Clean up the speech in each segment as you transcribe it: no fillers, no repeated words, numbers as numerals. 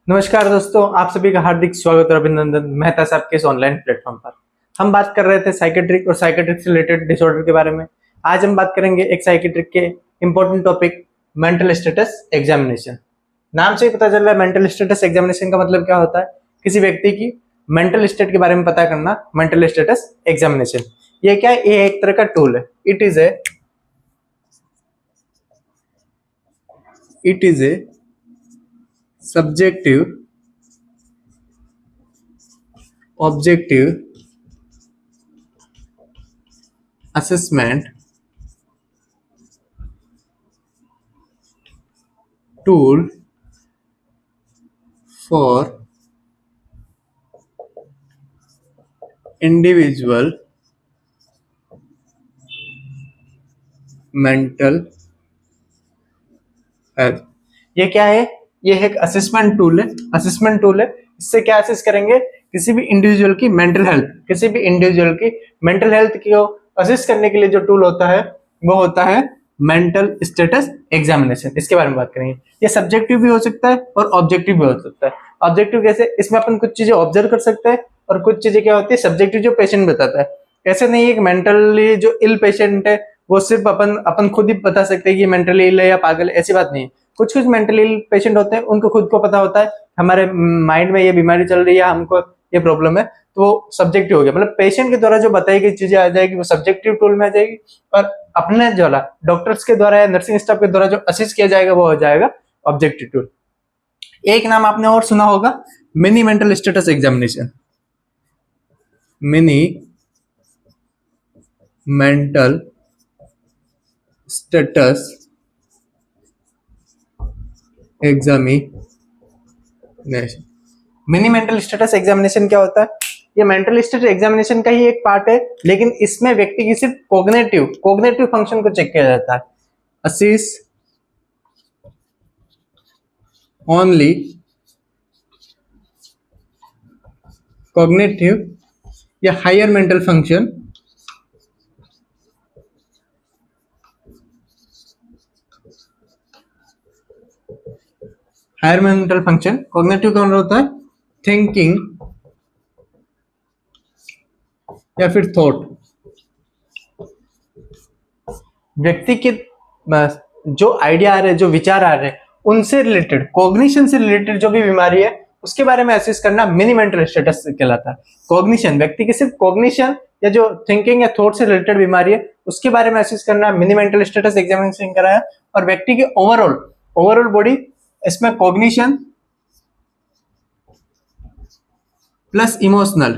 नमस्कार दोस्तों, आप सभी का हार्दिक स्वागत और अभिनंदन मेहता साहब के इस ऑनलाइन प्लेटफॉर्म पर। हम बात कर रहे थे साइकेट्रिक और साइकेट्रिक से रिलेटेड डिसऑर्डर के बारे में। आज हम बात करेंगे एक साइकेट्रिक के important topic mental status examination. नाम से ही पता चल रहा है मेंटल स्टेटस एग्जामिनेशन का मतलब क्या होता है, किसी व्यक्ति की मेंटल स्टेट के बारे में पता करना, मेंटल स्टेटस एग्जामिनेशन। ये क्या है? ये एक तरह का टूल है। It is a subjective objective assessment tool for individual mental health। ये क्या है? ये एक असेसमेंट टूल है। इससे क्या असेस करेंगे? किसी भी इंडिविजुअल की मेंटल हेल्थ, को असेस करने के लिए जो टूल होता है वो होता है मेंटल स्टेटस एग्जामिनेशन। इसके बारे में बात करेंगे। ये सब्जेक्टिव भी हो सकता है और ऑब्जेक्टिव भी हो सकता है। ऑब्जेक्टिव कैसे? इसमें अपन कुछ चीजें ऑब्जर्व कर सकते हैं और कुछ चीजें क्या होती है सब्जेक्टिव, जो पेशेंट बताता है। ऐसे नहीं है कि मेंटली जो इल पेशेंट है वो सिर्फ अपन खुद ही बता सकते हैं कि मेंटली इल है या पागल है, ऐसी बात नहीं है। कुछ मेंटली इल पेशेंट होते हैं, उनको खुद को पता होता है हमारे माइंड में ये बीमारी चल रही है, हमको ये प्रॉब्लम है, तो वो सब्जेक्टिव हो गया। मतलब पेशेंट के द्वारा जो बताई गई चीजें आ जाएगी वो सब्जेक्टिव टूल में आ जाएगी, और अपने जो डॉक्टर्स के द्वारा या नर्सिंग स्टाफ के द्वारा जो असिस्ट किया जाएगा वो हो जाएगा ऑब्जेक्टिव टूल। एक नाम आपने और सुना होगा, mini mental status examination. Mini mental status examination. Mini mental status examination क्या होता है? ये मेंटल स्टेटस एग्जामिनेशन का ही एक पार्ट है, लेकिन इसमें व्यक्ति की सिर्फ कोग्नेटिव फंक्शन को चेक किया जाता है। असिस ओनली कॉग्निटिव या हायर मेंटल फंक्शन कॉग्निटिव कौन होता है? थिंकिंग या फिर थॉट। व्यक्ति के जो आइडिया आ रहे हैं, जो विचार आ रहे हैं, उनसे रिलेटेड, कॉग्निशन से रिलेटेड जो भी बीमारी है उसके बारे में असेस करना मिनी मेंटल स्टेटस कहलाता है। कॉग्निशन, व्यक्ति की सिर्फ कॉग्निशन या जो थिंकिंग या थॉट से रिलेटेड बीमारी है उसके बारे में असेस करना मिनी मेंटल स्टेटस एग्जामिनेशन कराया। और व्यक्ति की ओवरऑल बॉडी, इसमें कॉग्निशन प्लस इमोशनल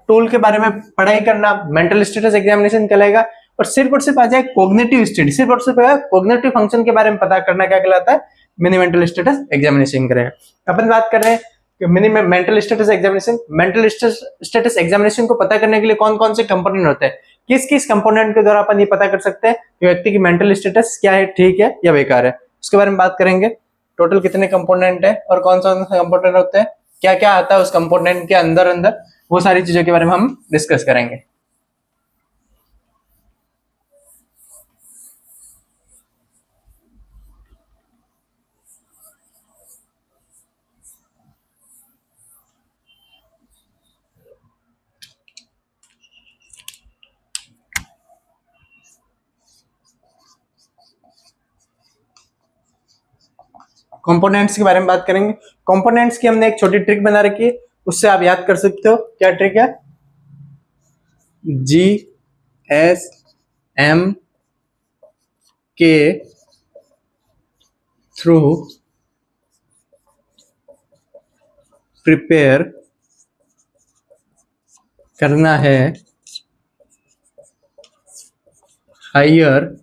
टूल के बारे में पढ़ाई करना मेंटल स्टेटस एग्जामिनेशन कहलाएगा। और सिर्फ आ जाए कोग्निटिव स्टेट, सिर्फ और सिर्फ कोग्निटिव फंक्शन के बारे में पता करना क्या कहलाता है? मिनी मेंटल स्टेटस एग्जामिनेशन करेगा। अपन बात कर रहे हैं कि मिनी मेंटल स्टेटस एग्जामिनेशन को पता करने के लिए कौन कौन से कंपोनेंट होते हैं, किस किस कंपोनेंट के द्वारा अपन ये पता कर सकते हैं कि व्यक्ति की मेंटल स्टेटस क्या है, ठीक है या बेकार है, उसके बारे में बात करेंगे। टोटल कितने कंपोनेंट है और कौन सा कंपोनेंट होते हैं, क्या क्या आता है उस कंपोनेंट के अंदर अंदर, वो सारी चीजों के बारे में हम डिस्कस करेंगे। कंपोनेंट्स के बारे में बात करेंगे। कंपोनेंट्स की हमने एक छोटी ट्रिक बना रखी है, उससे आप याद कर सकते हो। क्या ट्रिक है? GSM के थ्रू प्रिपेयर करना है हायर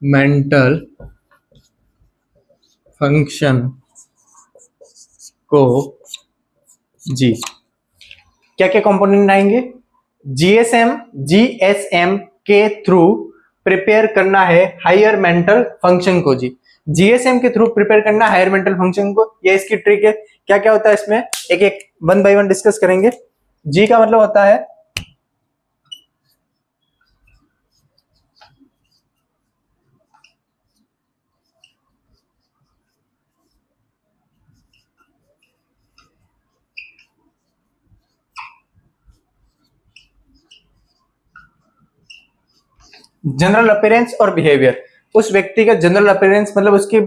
मेंटल फंक्शन को। जी, क्या क्या कंपोनेंट आएंगे? जीएसएम के थ्रू प्रिपेयर करना है हायर मेंटल फंक्शन को। जी, जीएसएम के थ्रू प्रिपेयर करना हायर मेंटल फंक्शन को, ये इसकी ट्रिक है। क्या क्या होता है इसमें, एक एक वन बाय वन डिस्कस करेंगे। जी का मतलब होता है जनरल अपीयरेंस और बिहेवियर, उस व्यक्ति का जनरल अपीयरेंस मतलब उसकी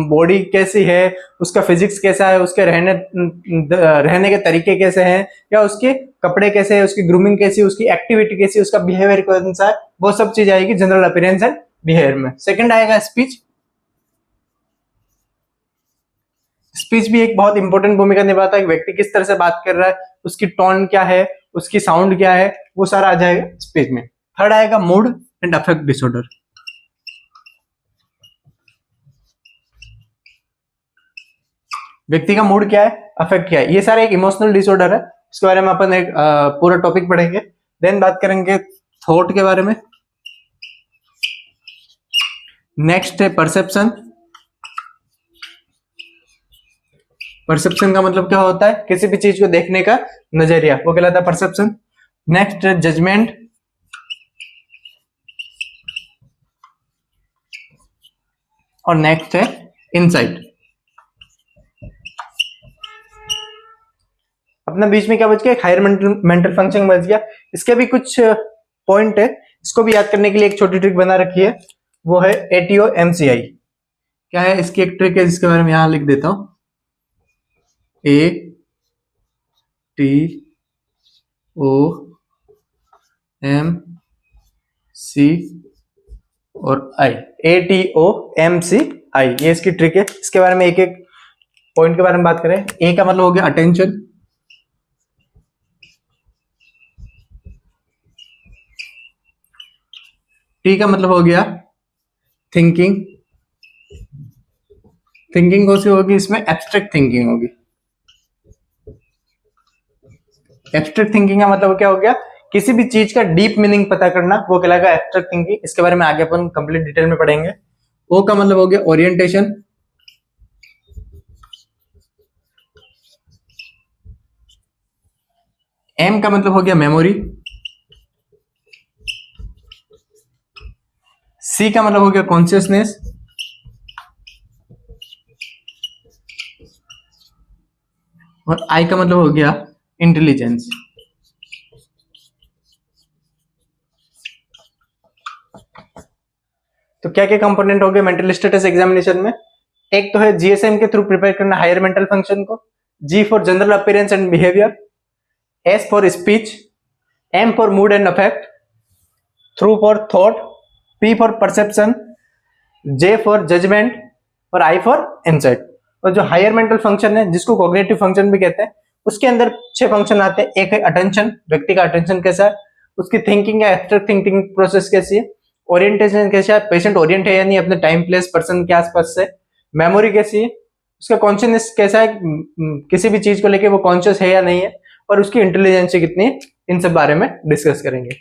बॉडी कैसी है, उसका फिजिक्स कैसा है, उसके रहने के तरीके कैसे हैं, या उसके कपड़े कैसे हैं, उसकी ग्रूमिंग कैसी है, उसकी एक्टिविटी कैसी है, उसका बिहेवियर कौन सा है, वो सब चीज आएगी जनरल अपीयरेंस एंड बिहेवियर में। सेकंड आएगा स्पीच। स्पीच भी एक बहुत इंपॉर्टेंट भूमिका निभाता है, व्यक्ति किस तरह से बात कर रहा है, उसकी टोन क्या है, उसकी साउंड क्या है, वो सारा आ जाएगा स्पीच में। थर्ड आएगा मूड एंड अफेक्ट डिसऑर्डर। व्यक्ति का मूड क्या है, अफेक्ट क्या है, ये सारा एक इमोशनल डिसऑर्डर है, उसके बारे में अपन एक पूरा टॉपिक पढ़ेंगे। देन बात करेंगे थॉट के बारे में। नेक्स्ट है परसेप्शन। परसेप्शन का मतलब क्या होता है, किसी भी चीज को देखने का नजरिया, वो कहलाता है परसेप्शन। नेक्स्ट है जजमेंट। और नेक्स्ट है इनसाइट। अपना बीच में क्या बच गया, एक हायर मेंटल फंक्शन बच गया। इसके भी कुछ पॉइंट है, इसको भी याद करने के लिए एक छोटी ट्रिक बना रखी है, वो है एटीओ एमसीआई। क्या है इसकी एक ट्रिक है, जिसके बारे में यहां लिख देता हूं। A T O M C और आई, A T O M C आई, ये इसकी ट्रिक है। इसके बारे में एक एक पॉइंट के बारे में बात करें। ए का मतलब हो गया अटेंशन। टी का मतलब हो गया थिंकिंग। थिंकिंग कौन सी होगी, इसमें एब्स्ट्रैक्ट थिंकिंग होगी। एब्स्ट्रैक्ट थिंकिंग का मतलब क्या हो गया, किसी भी चीज का डीप मीनिंग पता करना, वो कहलाएगा एब्स्ट्रैक्ट थिंकिंग। इसके बारे में आगे अपन कंप्लीट डिटेल में पढ़ेंगे। ओ का मतलब हो गया ओरिएंटेशन। एम का मतलब हो गया मेमोरी। सी का मतलब हो गया कॉन्शियसनेस। और आई का मतलब हो गया इंटेलिजेंस। तो क्या क्या कंपोनेंट हो गए मेंटल स्टेटस एग्जामिनेशन में। एक तो है जीएसएम के थ्रू प्रिपेयर करना हायर मेंटल फंक्शन को। G for general appearance and behaviour. S for speech. M for mood and affect. T for thought. P for perception. J for judgement. और I for insight. और जो higher mental function है, जिसको cognitive function भी कहते हैं, उसके अंदर 6 फंक्शन आते हैं। एक है अटेंशन, व्यक्ति का अटेंशन कैसा है, उसकी थिंकिंग या एब्स्ट्रैक्ट थिंकिंग प्रोसेस कैसी है, ओरिएंटेशन कैसा है, पेशेंट ओरिएंट है या नहीं अपने टाइम प्लेस पर्सन के आसपास से, मेमोरी कैसी है, उसका कॉन्शियसनेस कैसा है, किसी भी चीज को लेके वो कॉन्शियस है या नहीं है, और उसकी इंटेलिजेंस कितनी है, इन सब बारे में डिस्कस करेंगे।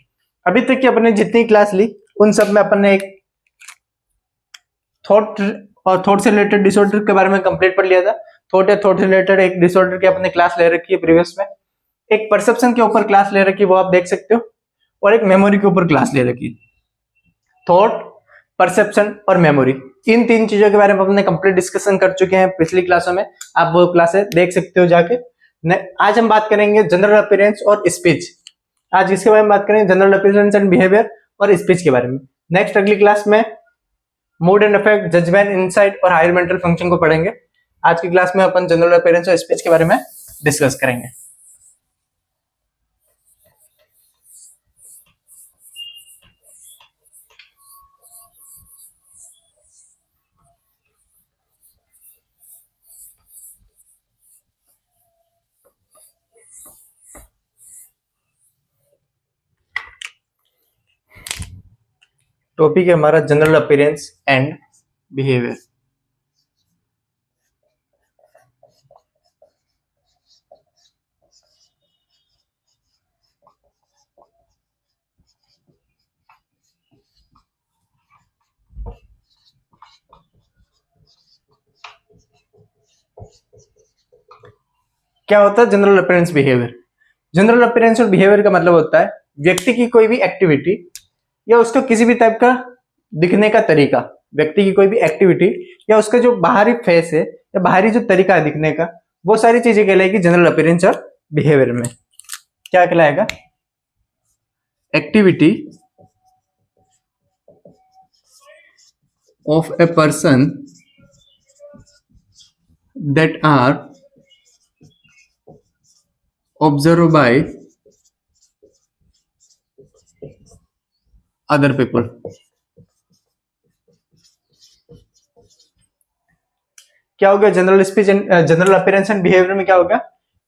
अभी तक की अपने जितनी क्लास ली, उन सब में अपन ने एक थॉट और थॉट से रिलेटेड डिसऑर्डर के बारे में कंप्लीट पढ़ लिया था। थॉट या थॉट रिलेटेड एक डिसऑर्डर की अपने क्लास ले रखी है प्रीवियस में। एक परसेप्शन के ऊपर क्लास ले रखी है, वो आप देख सकते हो। और एक मेमोरी के ऊपर क्लास ले रखी है। थॉट, परसेप्शन और मेमोरी, इन 3 चीजों के बारे में अपने कंप्लीट डिस्कशन कर चुके हैं पिछली क्लासों में। आप वो क्लासेस देख सकते हो जाके। आज हम बात करेंगे जनरल अपीयरेंस और स्पीच। आज इसके बारे में बात करेंगे, जनरल अपीयरेंस एंड बिहेवियर और स्पीच के बारे में। नेक्स्ट अगली क्लास में mood and affect, judgement, insight और हायर मेंटल फंक्शन को पढ़ेंगे। आज की क्लास में अपन जनरल अपीयरेंस और स्पीच के बारे में डिस्कस करेंगे। टॉपिक है हमारा जनरल अपीयरेंस एंड बिहेवियर। क्या होता है general appearance behaviour. General appearance और बिहेवियर का मतलब होता है व्यक्ति की कोई भी एक्टिविटी या उसका किसी भी टाइप का दिखने का तरीका, व्यक्ति की कोई भी एक्टिविटी या उसका जो बाहरी फेस है या बाहरी जो तरीका है दिखने का, वो सारी चीजें कहलाएगी जनरल अपीयरेंस और बिहेवियर में। क्या कहलाएगा, activity of a person that are observed by other people. क्या हो गया general speech and general appearance and behaviour में क्या होगा,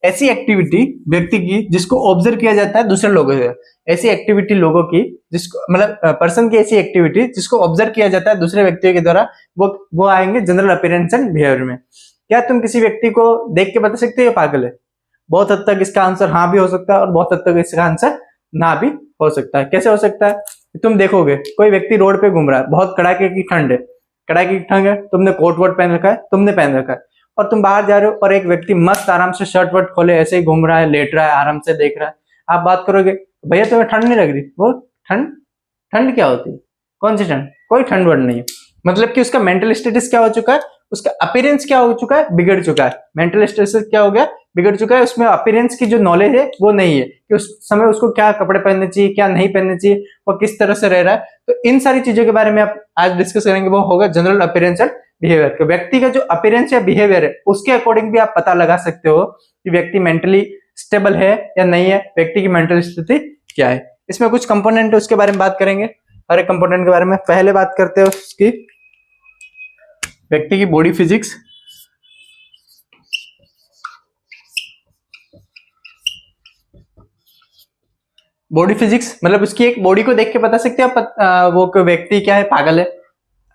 ऐसी एक्टिविटी व्यक्ति की जिसको ऑब्जर्व किया जाता है दूसरे लोगों से, ऐसी एक्टिविटी लोगों की जिसको मतलब पर्सन की ऐसी एक्टिविटी जिसको ऑब्जर्व किया जाता है दूसरे व्यक्तियों के द्वारा, वो आएंगे जनरल अपीयरेंस एंड बिहेवियर में। क्या तुम किसी व्यक्ति को देख के बता सकते हो ये पागल है? बहुत हद तक इसका आंसर हाँ भी हो सकता है और बहुत हद तक इसका आंसर ना भी हो सकता है। कैसे हो सकता है? तुम देखोगे कोई व्यक्ति रोड पे घूम रहा है, बहुत कड़ाके की ठंड है, कड़ाके की ठंड है, तुमने कोट वोट पहन रखा है, तुमने पहन रखा है, और तुम बाहर जा रहे हो और एक व्यक्ति मस्त आराम से शर्ट वर्ट खोले ऐसे ही घूम रहा है, लेट रहा है, आराम से देख रहा है। आप बात करोगे भैया तुम्हें ठंड नहीं लग रही? वो ठंड ठंड क्या होती है? कौन सी ठंड? कोई ठंड वर्ड नहीं है। मतलब कि उसका मेंटल स्टेटस क्या हो चुका है, उसका अपीयरेंस क्या हो चुका है, बिगड़ चुका है। मेंटल स्टेटस क्या हो गया, बिगड़ चुका है। उसमें अपीयरेंस की जो नॉलेज है वो नहीं है कि उस समय उसको क्या कपड़े पहनने चाहिए, क्या नहीं पहनने चाहिए, वो किस तरह से रह रहा है। तो इन सारी चीजों के बारे में आप आज डिस्कस करेंगे, वो होगा जनरल अपीयरेंस एंड बिहेवियर। तो व्यक्ति का जो अपीयरेंस या बिहेवियर है उसके अकॉर्डिंग भी आप पता लगा सकते हो कि व्यक्ति मेंटली स्टेबल है या नहीं है, व्यक्ति की मेंटल स्थिति क्या है। इसमें कुछ कंपोनेंट है उसके बारे में बात करेंगे, हर एक कंपोनेंट के बारे में। पहले बात करते हैं उसकी व्यक्ति की बॉडी फिजिक्स। बॉडी फिजिक्स मतलब उसकी एक बॉडी को देख के बता सकते हैं वो व्यक्ति क्या है, पागल है।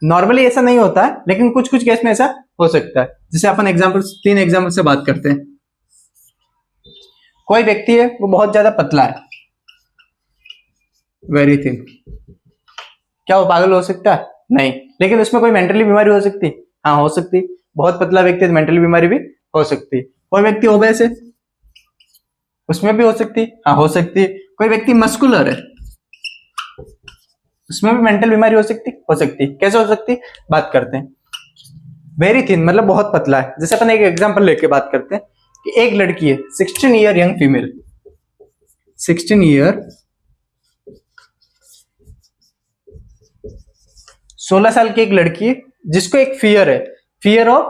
नॉर्मली ऐसा नहीं होता है, लेकिन कुछ कुछ केस में ऐसा हो सकता है। जैसे अपन एग्जांपल 3 एग्जांपल से बात करते हैं। कोई व्यक्ति है वो बहुत ज्यादा पतला है, वेरी थिन, क्या वो पागल हो सकता है? नहीं। लेकिन उसमें कोई मेंटली बीमारी हो सकती? हाँ हो सकती। बहुत पतला व्यक्ति है तो मेंटली बीमारी भी हो सकती। कोई व्यक्ति ओबेस है, उसमें भी हो सकती। हाँ हो सकती। कोई व्यक्ति मस्कुलर है, उसमें भी मेंटल बीमारी हो सकती। हो सकती। कैसे हो सकती, बात करते हैं। वेरी थिन मतलब बहुत पतला है। जैसे अपन एक एग्जांपल लेके बात करते हैं कि एक लड़की है 16 ईयर यंग फीमेल, 16 ईयर 16 साल की एक लड़की है जिसको एक फियर है, फियर ऑफ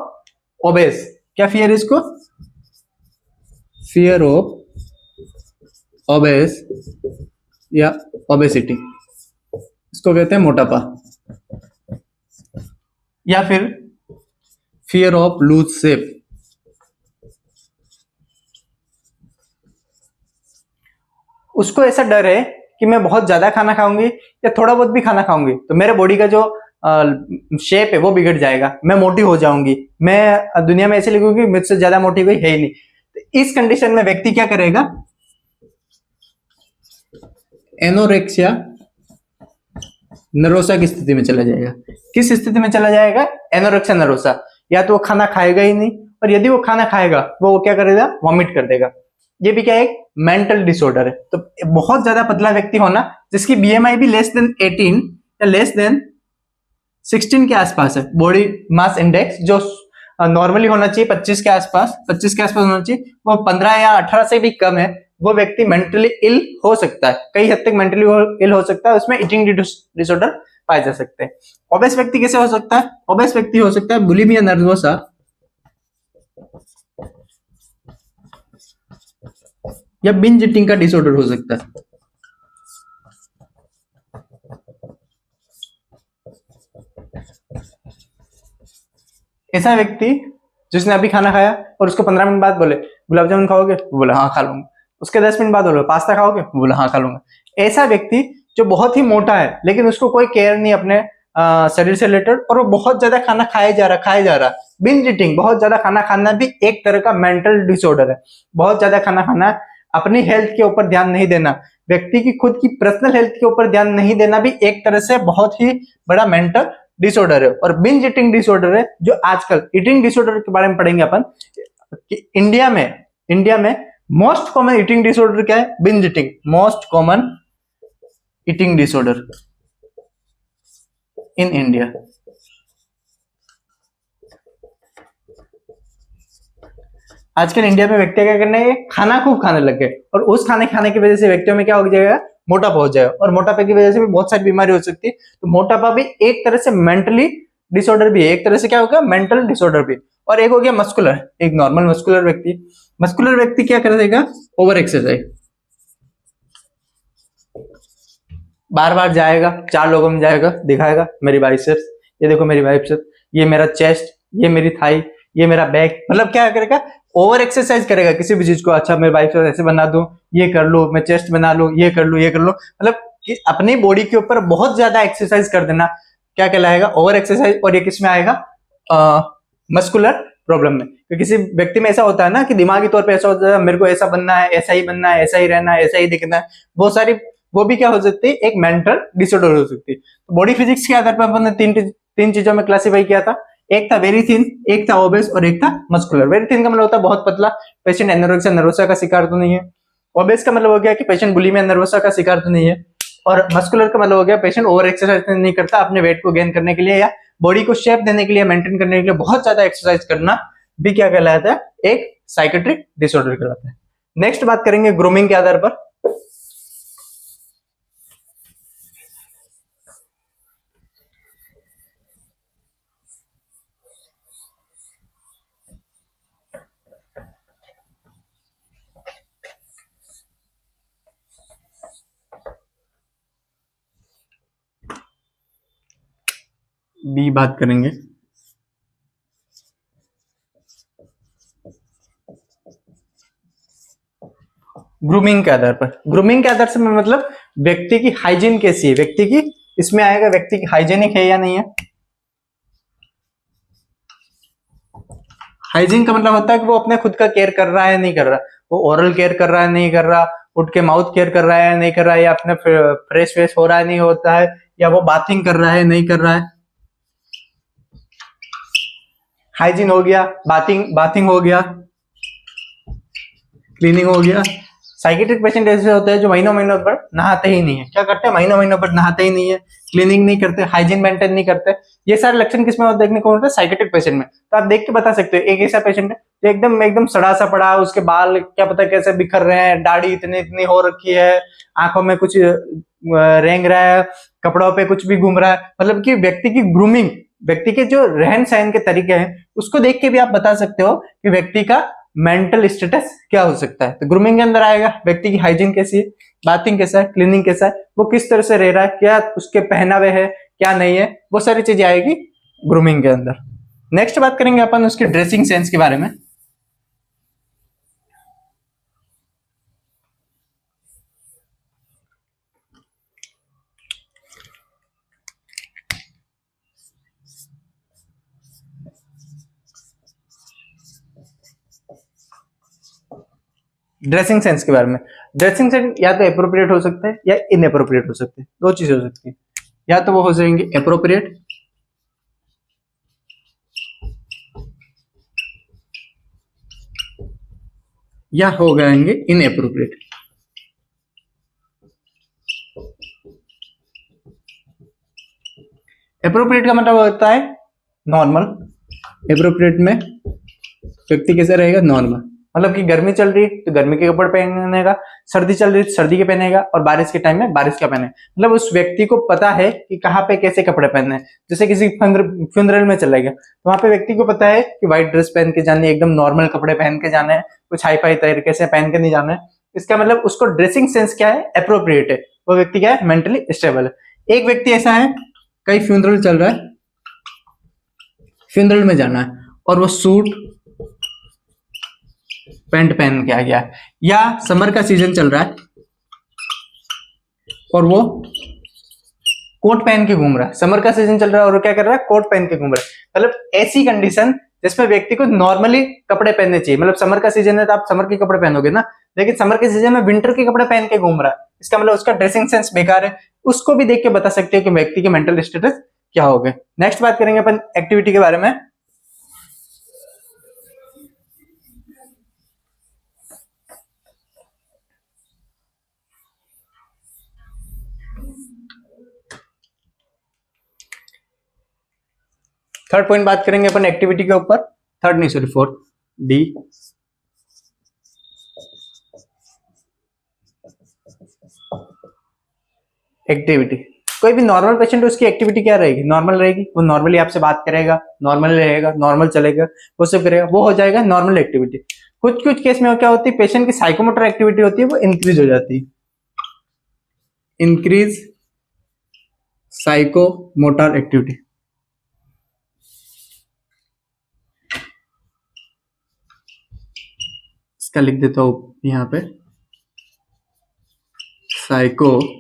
ओबेस। क्या फियर है इसको? फियर ऑफ ओबेस या ओबेसिटी, इसको कहते हैं मोटापा, या फिर फियर ऑफ लूज शेप। उसको ऐसा डर है कि मैं बहुत ज्यादा खाना खाऊंगी या थोड़ा बहुत भी खाना खाऊंगी तो मेरे बॉडी का जो शेप है वो बिगड़ जाएगा, मैं मोटी हो जाऊंगी, मैं दुनिया में ऐसे लगूंगी मुझसे ज्यादा मोटी कोई है ही नहीं। तो इस कंडीशन में व्यक्ति क्या करेगा? एनोरेक्सिया नरोसा की स्थिति में चला जाएगा। किस स्थिति में चला जाएगा? एनोरेक्सिया नरोसा। या तो वो खाना खाएगा ही नहीं, और यदि वो खाना खाएगा वो क्या करेगा? वॉमिट कर देगा। ये भी क्या है? एक मेंटल डिसऑर्डर है। तो बहुत ज्यादा पतला व्यक्ति होना जिसकी बीएमआई भी लेस देन 18 या लेस देन 16 के आसपास है, बॉडी मास इंडेक्स जो नॉर्मली होना चाहिए 25 के आसपास, 25 के आसपास होना चाहिए, वो 15 या 18 से भी कम है, वो व्यक्ति मेंटली इल हो सकता है, कई हद तक मेंटली इल हो सकता है। उसमें ईटिंग डिसऑर्डर पाए जा सकते हैं। ओबेस व्यक्ति कैसे हो सकता है? ओबेस व्यक्ति हो सकता है बुलिमिया नर्वोसा या बिंज ईटिंग का डिसऑर्डर हो सकता है। ऐसा व्यक्ति जिसने अभी खाना खाया और उसको 15 मिनट बाद बोले गुलाब जामुन खाओगे, वो बोला हाँ खा लूंगा। उसके 10 मिनट बाद बोले पास्ता खाओगे, वो बोला हाँ खा लूंगा। ऐसा व्यक्ति जो बहुत ही मोटा है लेकिन उसको कोई केयर नहीं अपने शरीर से रिलेटेड, और वो बहुत ज्यादा खाना खाए जा रहा। बिंज ईटिंग, बहुत ज्यादा खाना खाना भी एक तरह का मेंटल डिसऑर्डर है। बहुत ज्यादा खाना खाना, अपनी हेल्थ के ऊपर ध्यान नहीं देना, व्यक्ति की खुद की पर्सनल हेल्थ के ऊपर ध्यान नहीं देना भी एक तरह से बहुत ही बड़ा मेंटल डिसऑर्डर है। और बिंज ईटिंग डिसऑर्डर है जो आजकल ईटिंग डिसऑर्डर के बारे में पढ़ेंगे अपन कि इंडिया में मोस्ट कॉमन ईटिंग डिसऑर्डर क्या है? Binge eating, most common eating disorder in India. आजकल इंडिया में व्यक्ति क्या करने हैं? खाना खूब खाने लग गए, और उस खाने खाने की वजह से व्यक्तियों में क्या हो जाएगा? मोटापा हो जाएगा, और मोटापे की वजह से भी बहुत सारी बीमारी हो सकती है। तो मोटापा भी एक तरह से मेंटली डिसऑर्डर भी है, एक तरह से क्या होगा, मेंटल डिसऑर्डर भी। और एक हो गया मस्कुलर, एक नॉर्मल मस्कुलर व्यक्ति। मस्कुलर व्यक्ति क्या कर देगा, ओवर एक्सरसाइज, बार बार जाएगा, 4 लोगों में जाएगा, दिखाएगा मेरी बाइसेप्स, ये देखो मेरी बाइसेप्स, ये मेरा चेस्ट, ये मेरी थाई, ये मेरा बैक, मतलब क्या करेगा, ओवर एक्सरसाइज करेगा किसी भी चीज को। अच्छा मैं बाइसेप्स ऐसे बना दूं, ये कर लूं, मैं चेस्ट बना लूं, ये कर लूं, ये कर लूं, मतलब कि अपनी बॉडी के ऊपर बहुत ज्यादा एक्सरसाइज कर देना, क्या कहलाएगा, ओवर एक्सरसाइज। और ये किस में आएगा, मस्कुलर प्रॉब्लम में। तो किसी व्यक्ति में ऐसा होता है ना कि दिमागी तौर पे ऐसा होता है, मेरे को ऐसा बनना है, ऐसा ही बनना है, ऐसा ही रहना है, ऐसा ही दिखना है, बहुत सारी, वो भी क्या हो सकती है, एक मेंटल डिसऑर्डर हो सकती है। तो बॉडी फिजिक्स के आधार पर अपन ने तीन चीजों में क्लासिफाई किया था, एक था वेरी थिन, एक था ओबेस और एक था मस्कुलर। वेरी थिन का मतलब होता है बहुत पतला, पेशेंट एनोरेक्सिया नर्वोसा का शिकार तो नहीं है। ओबेस का मतलब हो गया कि पेशेंट बुलिमिया नर्वोसा का शिकार तो नहीं है। और मस्कुलर का मतलब हो गया पेशेंट ओवर एक्सरसाइज नहीं करता, अपने वेट को गेन करने के लिए या बॉडी को शेप देने के लिए, मेंटेन करने के लिए बहुत ज्यादा एक्सरसाइज करना भी क्या कहलाता है, एक साइकेट्रिक डिसऑर्डर कहलाता है। नेक्स्ट बात करेंगे ग्रूमिंग के आधार पर। बी बात करेंगे, ग्रूमिंग के आधार पर। ग्रूमिंग के आधार से मतलब व्यक्ति की हाइजीन कैसी है, व्यक्ति की, इसमें आएगा व्यक्ति की हाइजीनिक है या नहीं है। हाइजीन का मतलब होता है कि वो अपने खुद का केयर कर रहा है नहीं कर रहा, वो ओरल केयर कर रहा है नहीं कर रहा, उठ के माउथ केयर कर रहा है नहीं कर रहा है, या अपने फ्रेश वेश हो रहा है नहीं होता है, या वो बाथिंग कर रहा है नहीं कर रहा है। हाइजीन हो गया, बाथिंग बाथिंग हो गया, क्लीनिंग हो गया। साइकेट्रिक पेशेंट ऐसे होते हैं जो महीनों महीनों पर नहाते ही नहीं है, क्या करते हैं, महीनों महीनों पर नहाते ही नहीं है, क्लीनिंग नहीं करते, हाइजीन मेंटेन नहीं करते। ये सारे लक्षण किसमें देखने को मिलते हैं, साइकेट्रिक पेशेंट में। तो आप देख के बता सकते हो, एक ऐसा पेशेंट है जो एकदम एकदम सड़ा सा पड़ा है, उसके बाल क्या पता कैसे बिखर रहे हैं, दाढ़ी इतनी इतनी हो रखी है, आंखों में कुछ रेंग रहा है, कपड़ों पे कुछ भी घूम रहा है, मतलब कि व्यक्ति की ग्रूमिंग, व्यक्ति के जो रहन सहन के तरीके हैं, उसको देख के भी आप बता सकते हो कि व्यक्ति का मेंटल स्टेटस क्या हो सकता है। तो ग्रूमिंग के अंदर आएगा व्यक्ति की हाइजीन कैसी है, बाथिंग कैसा है, क्लीनिंग कैसा है, वो किस तरह से रह रहा है, क्या उसके पहनावे है, क्या नहीं है, वो सारी चीजें आएगी ग्रूमिंग के अंदर। नेक्स्ट बात करेंगे अपन उसकी ड्रेसिंग सेंस के बारे में। ड्रेसिंग सेंस के बारे में, ड्रेसिंग सेंस या तो अप्रोप्रिएट हो सकता है या इनअप्रोप्रिएट हो सकते हैं, दो चीजें हो सकती है। या तो वो हो जाएंगे अप्रोप्रिएट, या हो जाएंगे इनअप्रोप्रिएट। अप्रोप्रिएट का मतलब होता है नॉर्मल। अप्रोप्रिएट में व्यक्ति कैसे रहेगा, नॉर्मल, मतलब कि गर्मी चल रही तो गर्मी के कपड़े पहनेगा, सर्दी चल रही तो सर्दी के पहनेगा, और बारिश के टाइम में बारिश का पहने, मतलब उस व्यक्ति को पता है कि कहाँ पे कैसे कपड़े पहनने हैं। जैसे किसी फ्यूनरल में चला गया तो वहां पे व्यक्ति को पता है कि व्हाइट ड्रेस पहन के जाने, एकदम नॉर्मल कपड़े पहन के जाना है, कुछ हाई फाई तरीके से पहन के नहीं जाना है। इसका मतलब उसको ड्रेसिंग सेंस क्या है, अप्रोप्रिएट है, वो व्यक्ति क्या है, मेंटली स्टेबल है। एक व्यक्ति ऐसा है, कहीं फ्यूनरल चल रहा है, फ्यूनरल में जाना है और वो सूट पैंट पहन के आ गया, या समर का सीजन चल रहा है और वो कोट पहन के घूम रहा है, समर का सीजन चल रहा है और वो क्या कर रहा है, कोट पहन के घूम रहा है। मतलब ऐसी कंडीशन जिसमें व्यक्ति को नॉर्मली कपड़े पहनने चाहिए, मतलब समर का सीजन है तो आप समर के कपड़े पहनोगे ना, लेकिन समर के सीजन में विंटर के कपड़े पहन के घूम रहा है, इसका मतलब उसका ड्रेसिंग सेंस बेकार है। उसको भी देख के बता सकते हो कि व्यक्ति के मेंटल स्टेटस क्या हो गए। नेक्स्ट बात करेंगे अपन एक्टिविटी के बारे में। थर्ड पॉइंट बात करेंगे अपन एक्टिविटी के ऊपर, थर्ड नहीं सॉरी फोर्थ, डी, एक्टिविटी। कोई भी नॉर्मल पेशेंट है उसकी एक्टिविटी क्या रहेगी, नॉर्मल रहेगी, वो नॉर्मली आपसे बात करेगा, नॉर्मल रहेगा, नॉर्मल चलेगा, वो सब करेगा, वो हो जाएगा नॉर्मल एक्टिविटी। कुछ कुछ केस में क्या होती है, पेशेंट की साइकोमोटर एक्टिविटी होती है वो इंक्रीज हो जाती है, इंक्रीज साइकोमोटर एक्टिविटी। इसका लिख देता हूं यहां पे, साइकोमोटर,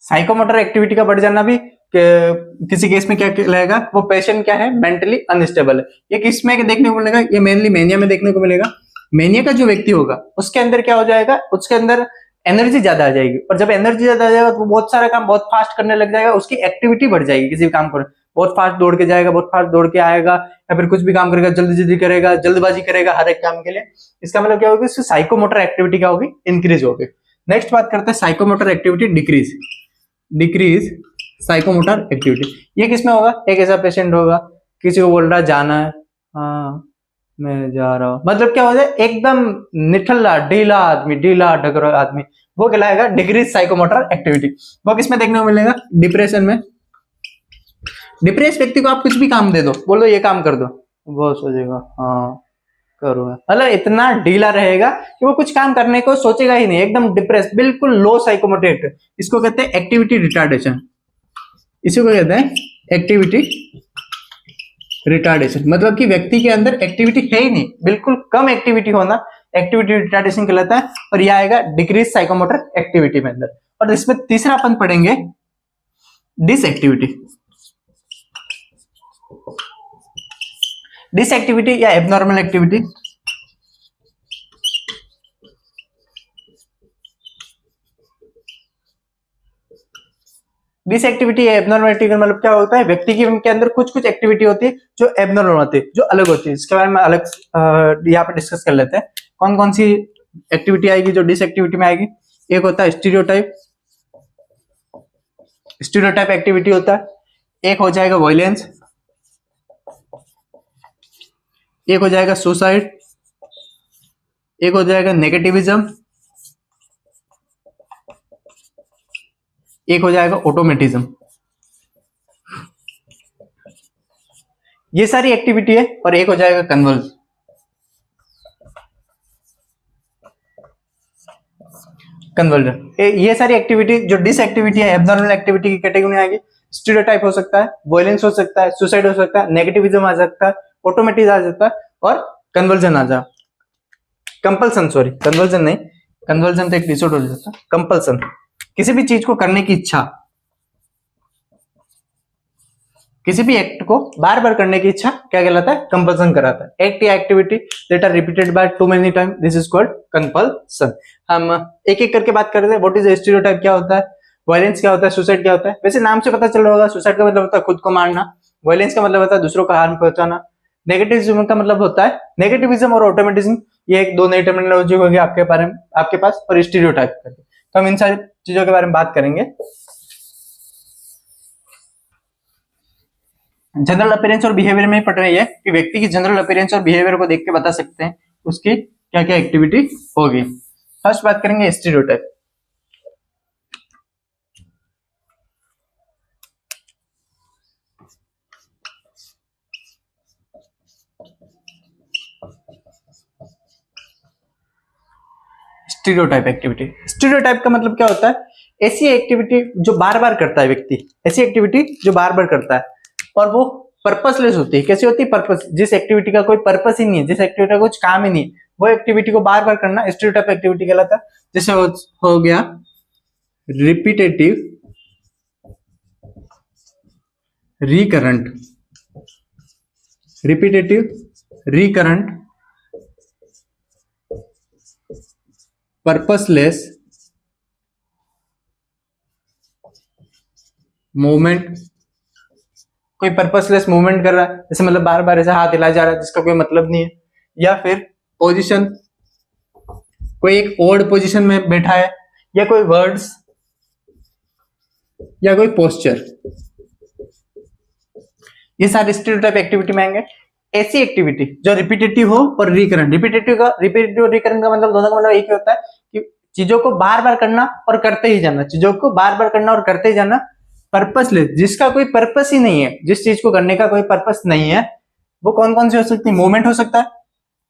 साइकोमोटर एक्टिविटी का बढ़ जाना भी किसी केस में क्या लगेगा, वो पेशेंट क्या है, मेंटली अनस्टेबल है। ये किस में देखने को मिलेगा, ये मेनली मेनिया में देखने को मिलेगा। मेनिया का जो व्यक्ति होगा उसके अंदर क्या हो जाएगा, उसके अंदर एनर्जी ज्यादा आ जाएगी, और जब एनर्जी ज्यादा आ जाएगा तो बहुत सारा काम बहुत फास्ट करने लग जाएगा, उसकी एक्टिविटी बढ़ जाएगी, किसी भी काम को बहुत फास्ट दौड़ के जाएगा, बहुत फास्ट दौड़ के आएगा, या फिर कुछ भी काम करेगा जल्दी जल्दी करेगा, जल्दबाजी करेगा हर एक काम के लिए। इसका मतलब क्या होगा, उसकी साइकोमोटर एक्टिविटी क्या होगी, इंक्रीज होगी। नेक्स्ट बात करते हैं psychomotor activity decrease, decrease psychomotor activity. ये किसमें होगा, एक ऐसा पेशेंट होगा किसी को बोल रहा है जाना है, हाँ मैं जा रहा हूं, मतलब क्या हो जाए एकदम निठल्ला ढीला आदमी, ढीला ढगरा आदमी, वो कहलाएगा डिक्रीज साइकोमोटर एक्टिविटी। वो किसमें देखने को मिलेगा, डिप्रेशन में। डिप्रेस व्यक्ति को आप कुछ भी काम दे दो, बोलो ये काम कर दो, वो सोचेगा हाँ करूंगा, मतलब इतना ढीला रहेगा कि वो कुछ काम करने को सोचेगा ही नहीं, एकदम डिप्रेस, बिल्कुल लो साइकोमोटर। इसको कहते हैं एक्टिविटी रिटार्डेशन, इसी को कहते हैं एक्टिविटी रिटार्डेशन, मतलब कि व्यक्ति के अंदर एक्टिविटी है ही नहीं, बिल्कुल कम एक्टिविटी होना एक्टिविटी रिटार्डेशन कहलाता है, और यह आएगा डिक्रीज साइकोमोटर एक्टिविटी में अंदर। और इसमें तीसरा अपन पढ़ेंगे डिसएक्टिविटी, डिसएक्टिविटी या एबनॉर्मल एक्टिविटी। डिसएक्टिविटी या एबनॉर्मल एक्टिविटी मतलब क्या होता है, व्यक्ति के अंदर कुछ कुछ एक्टिविटी होती है जो एबनॉर्मल होती है, जो अलग होती है। इसके बारे में अलग यहाँ पे डिस्कस कर लेते हैं, कौन कौन सी एक्टिविटी आएगी जो डिसएक्टिविटी में आएगी। एक होता है स्टीरियोटाइप, स्टीरियोटाइप एक्टिविटी होता है। एक हो जाएगा वायलेंस, एक हो जाएगा सुसाइड, एक हो जाएगा नेगेटिविज्म, एक हो जाएगा ऑटोमेटिज्म। ये सारी एक्टिविटी है। और एक हो जाएगा कन्वर्जन, कन्वर्जन। ये सारी एक्टिविटी जो डिसएक्टिविटी है, एब्नॉर्मल एक्टिविटी की कैटेगरी में आएगी। स्टीरियोटाइप हो सकता है, वायलेंस हो सकता है, सुसाइड हो सकता है, नेगेटिविज्म आ सकता है, ऑटोमेटिज्म आ सकता है, और कन्वर्जन आ जा, कंपल्सन, सॉरी कन्वर्जन नहीं, कन्वर्जन तो एक डिसऑर्डर हो जाता है, कंपल्सन किसी भी चीज को करने की इच्छा, किसी भी एक्ट को बार बार करने की इच्छा क्या कहलाता है, कंपल्सन कराता है। एक्ट या activity that are repeated by too many time, this is called compulsion. हम एक एक करके बात करते हैं। व्हाट इज स्टीरियोटाइप, क्या होता है, वायलेंस क्या होता है, सुसाइड क्या होता है। वैसे नाम से पता चल रहा होगा, सुसाइड का मतलब होता है खुद को मारना, वायलेंस का मतलब होता है दूसरों को हार्म पहुंचाना, नेगेटिविज्म का मतलब होता है, नेगेटिविज्म और ऑटोमेटिज्म ये एक दो नई टर्मिनोलॉजी होगी आपके बारे में, आपके पास, और स्टीरियोटाइप करके। तो हम इन सारी चीजों के बारे में बात करेंगे। जनरल अपीयरेंस और बिहेवियर में पढ़ रही है कि व्यक्ति की जनरल अपीयरेंस और बिहेवियर को देख के बता सकते हैं उसकी क्या क्या एक्टिविटी होगी। फर्स्ट बात करेंगे स्टीरियोटाइप। स्टीरियोटाइप एक्टिविटी, स्टीरियोटाइप का मतलब क्या होता है, ऐसी एक्टिविटी जो बार बार करता है व्यक्ति, ऐसी एक्टिविटी जो बार बार करता है और वो पर्पसलेस होती है। कैसी होती है, पर्पस, जिस एक्टिविटी का कोई पर्पस ही नहीं है, जिस एक्टिविटी का कुछ काम ही नहीं, वो एक्टिविटी को बार बार करना स्टीरियोटाइप एक्टिविटी कहलाता है। जैसे हो गया repetitive recurrent, repetitive recurrent purposeless movement. कोई पर्पसलेस मूवमेंट कर रहा है, जैसे मतलब बार बार ऐसा हाथ हिलाया जा रहा है जिसका कोई मतलब नहीं है, या फिर पोजीशन, कोई एक ओड पोजीशन में बैठा है, या कोई वर्ड्स, या कोई पोस्चर, ये सारे स्टीरियोटाइप एक्टिविटी में आएंगे। ऐसी एक्टिविटी जो रिपीटेटिव हो और रिकरेंट, रिपीटेटिव और रिकरेंट का मतलब दोनों का मतलब एक ही होता है कि चीजों को बार बार करना और करते ही जाना, चीजों को बार बार करना और करते ही जाना, पर्पसलेस, जिसका कोई पर्पस ही नहीं है, जिस चीज को करने का कोई पर्पस नहीं है, वो कौन कौन सी हो सकती है? मूवमेंट हो सकता है,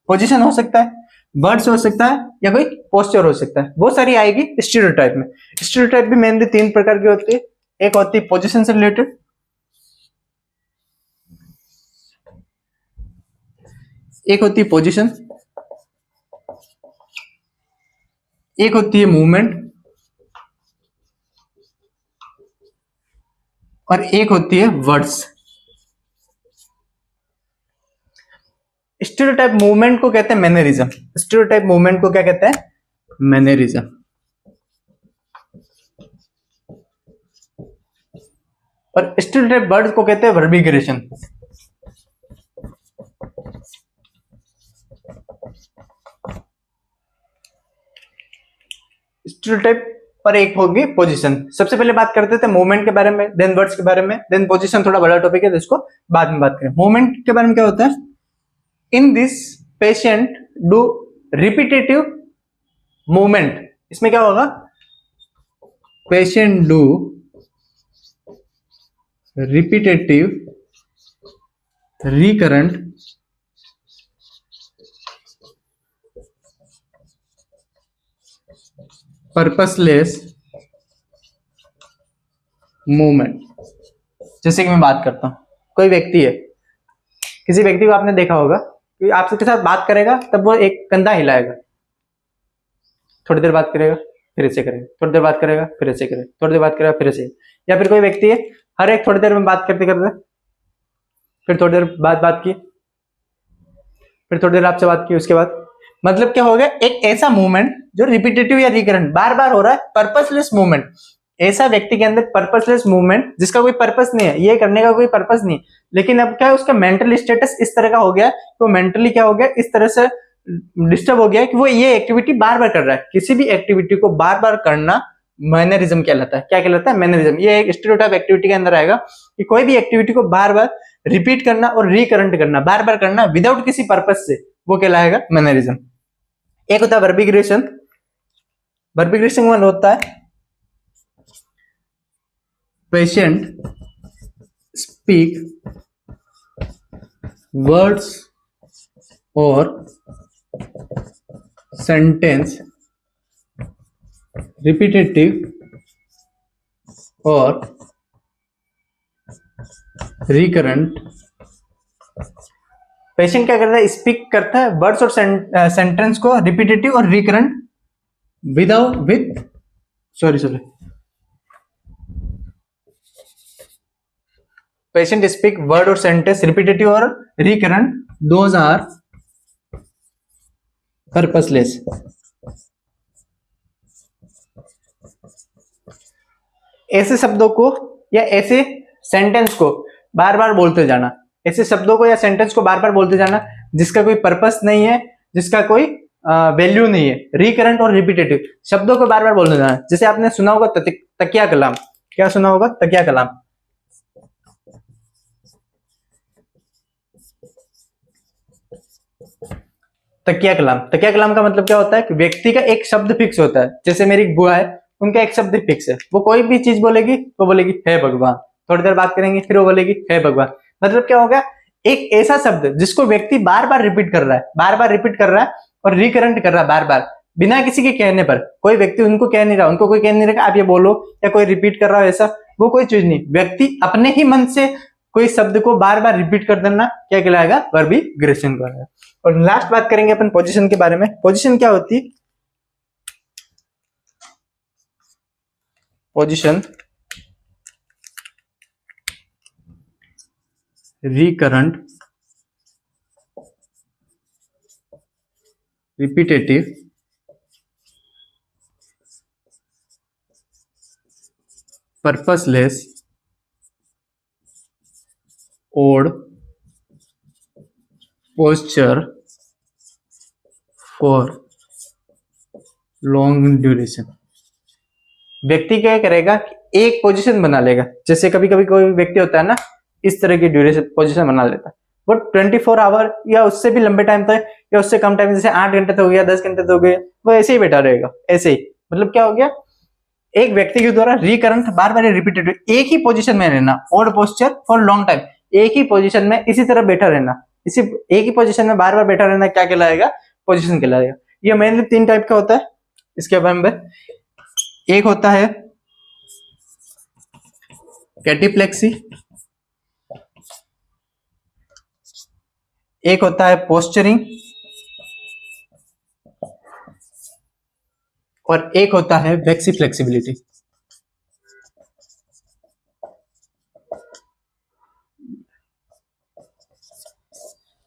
पोजीशन हो सकता है, वर्ड्स हो सकता है, या कोई पोस्चर हो सकता है। वो सारी आएगी स्टीरियोटाइप में। स्टीरियोटाइप भी मेनली 3 प्रकार की होती है। एक होती है पोजीशन से रिलेटेड, एक होती है पोजीशन, एक होती है मूवमेंट, और एक होती है वर्ड्स। स्टीरियोटाइप मूवमेंट को कहते हैं मैनरिज्म। स्टीरियोटाइप मूवमेंट को क्या कहते हैं? मैनरिज्म। और स्टीरियोटाइप वर्ड्स को कहते हैं वर्बिग्रेशन। स्टीरियोटाइप पर एक होगी पोजीशन। सबसे पहले बात करते थे मूवमेंट के बारे में, देन वर्ड्स के बारे में, देन पोजीशन थोड़ा बड़ा टॉपिक है तो इसको बाद में बात करें। मूवमेंट के बारे में क्या होता है? In this patient do repetitive movement. इसमें क्या होगा? Patient do repetitive recurrent purposeless movement. जैसे कि मैं बात करता हूं, कोई व्यक्ति है, किसी व्यक्ति को आपने देखा होगा कि आपके साथ बात करेगा तब वो एक कंधा हिलाएगा, थोड़ी देर बात करेगा फिर ऐसे करेगा, थोड़ी देर बात करेगा फिर ऐसे करेगा, थोड़ी देर बात करेगा फिर ऐसे। या फिर कोई व्यक्ति है, हर एक थोड़ी देर में बात करते करते फिर थोड़ी देर बाद बात की, फिर थोड़ी देर आपसे बात की, उसके बाद मतलब क्या हो गया? एक ऐसा मूवमेंट जो रिपीटेटिव या रिकरेंट बार बार हो रहा है, पर्पसलेस मूवमेंट। ऐसा व्यक्ति के अंदर पर्पसलेस मूवमेंट जिसका कोई पर्पस नहीं है, ये करने का कोई पर्पस नहीं, लेकिन अब क्या है, उसका मेंटल स्टेटस इस तरह का हो गया, तो मेंटली क्या हो गया, इस तरह से डिस्टर्ब हो गया कि वो ये एक्टिविटी बार बार कर रहा है। किसी भी एक्टिविटी को बार बार करना मैनरिज्म कहलाता है। क्या कहलाता है? मैनरिज्म। ये एक स्टीरियोटाइप एक्टिविटी के अंदर आएगा कि कोई भी एक्टिविटी को बार बार रिपीट करना और रिकरेंट करना, बार बार करना विदाउट किसी पर्पस से, वो कहलाएगा मैनरिज्म। एक होता है वर्बिग्रेशन। वर्बिग्रेशन वन होता है पेशेंट स्पीक वर्ड्स और सेंटेंस रिपीटेटिव और रिकरेंट। पेशेंट क्या करता है? स्पीक करता है वर्ड्स और सेंटेंस को रिपीटेटिव और रिकरेंट पेशेंट स्पीक वर्ड और सेंटेंस रिपीटेटिव और रिकरेंट, दोज आर पर्पसलेस। ऐसे शब्दों को या ऐसे सेंटेंस को बार बार बोलते जाना, ऐसे शब्दों को या सेंटेंस को बार बार बोलते जाना जिसका कोई पर्पस नहीं है, जिसका कोई वैल्यू नहीं है। रिकरेंट और रिपीटेटिव शब्दों को बार बार बोलते जाना। जैसे आपने सुना होगा तकिया कलाम। क्या सुना होगा? तकिया कलाम। तकिया कलाम। तकिया कलाम का मतलब क्या होता है कि व्यक्ति का एक शब्द फिक्स होता है। जैसे मेरी बुआ है, उनका एक शब्द फिक्स है, वो कोई भी चीज बोलेगी तो बोलेगी हे भगवान, थोड़ी देर बात करेंगे फिर वो बोलेगी हे भगवान। मतलब क्या हो गया? एक ऐसा शब्द जिसको व्यक्ति बार बार रिपीट कर रहा है, बार बार रिपीट कर रहा है और रिकरेंट कर रहा है बार बार, बिना किसी के कहने पर। कोई व्यक्ति उनको कह नहीं रहा, उनको कोई कह नहीं रहा आप ये बोलो, या कोई रिपीट कर रहा हो, ऐसा वो कोई चीज नहीं। व्यक्ति अपने ही मन से कोई शब्द को बार बार रिपीट कर देना क्या कहलाएगा? वर्बिग्रेशन कहलाएगा। और लास्ट बात करेंगे अपन पोजीशन के बारे में। पोजीशन क्या होती है? Position recurrent repetitive purposeless odd posture for long duration. व्यक्ति क्या करेगा कि एक पोजीशन बना लेगा। जैसे कभी कभी कोई व्यक्ति होता है ना, इस तरह की ड्यूरेशन पोजीशन बना लेता है, वो 24 आवर या उससे भी लंबे टाइम तक या उससे कम टाइम, जैसे 8 घंटे तक हो गया, 10 घंटे तक हो गए, वो ऐसे ही बैठा रहेगा ऐसे ही। मतलब क्या हो गया, एक व्यक्ति के द्वारा रिकरेंट बार बार रिपीटेड एक ही पोजीशन में रहना, odd posture for long time, एक ही पोजीशन में इसी तरह बैठा रहना, इसी एक ही पोजीशन में बार बार बैठा रहना क्या कहलाएगा, पोजीशन कहलाएगा। ये मेनली 3 टाइप का होता है। इसके बारे में एक होता है कैटीप्लेक्सी, एक होता है पोस्चरिंग, और एक होता है वेक्सी फ्लेक्सिबिलिटी।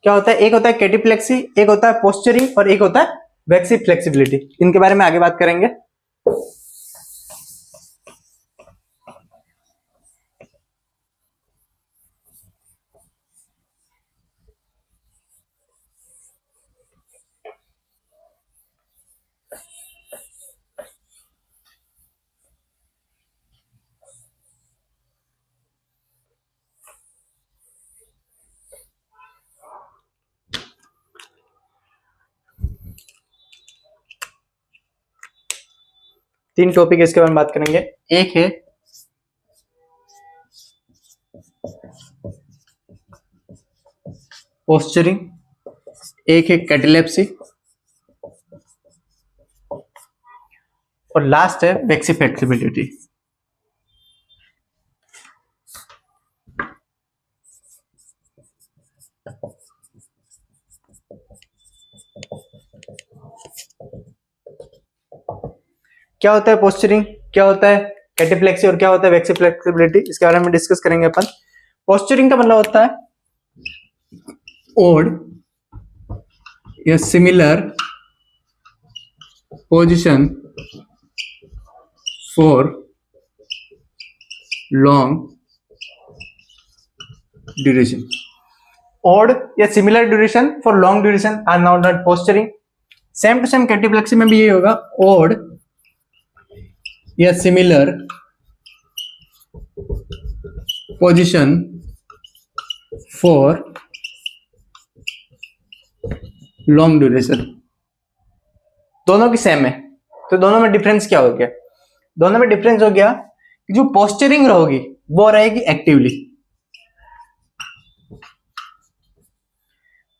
क्या होता है, एक होता है कैटीप्लेक्सी, एक होता है पोस्चरिंग और एक होता है वेक्सी फ्लेक्सिबिलिटी। इनके बारे में आगे बात करेंगे। तीन टॉपिक इसके बारे में बात करेंगे। एक है पोस्चरिंग, एक है कैटेलेप्सी और लास्ट है वेक्सी फ्लेक्सिबिलिटी। क्या होता है पोस्चरिंग, क्या होता है कैटीप्लेक्सी और क्या होता है वेक्सी फ्लेक्सिबिलिटी, इसके बारे में डिस्कस करेंगे अपन। पोस्चरिंग का मतलब होता है odd या similar position for long duration. odd या similar duration for long duration are not at posturing. Same to same cataplexy में भी ये होगा, odd या similar position for long duration. दोनों की सेम है, तो दोनों में डिफरेंस क्या हो गया, दोनों में डिफरेंस हो गया कि जो पोस्चरिंग रहेगी वो रहेगी एक्टिवली,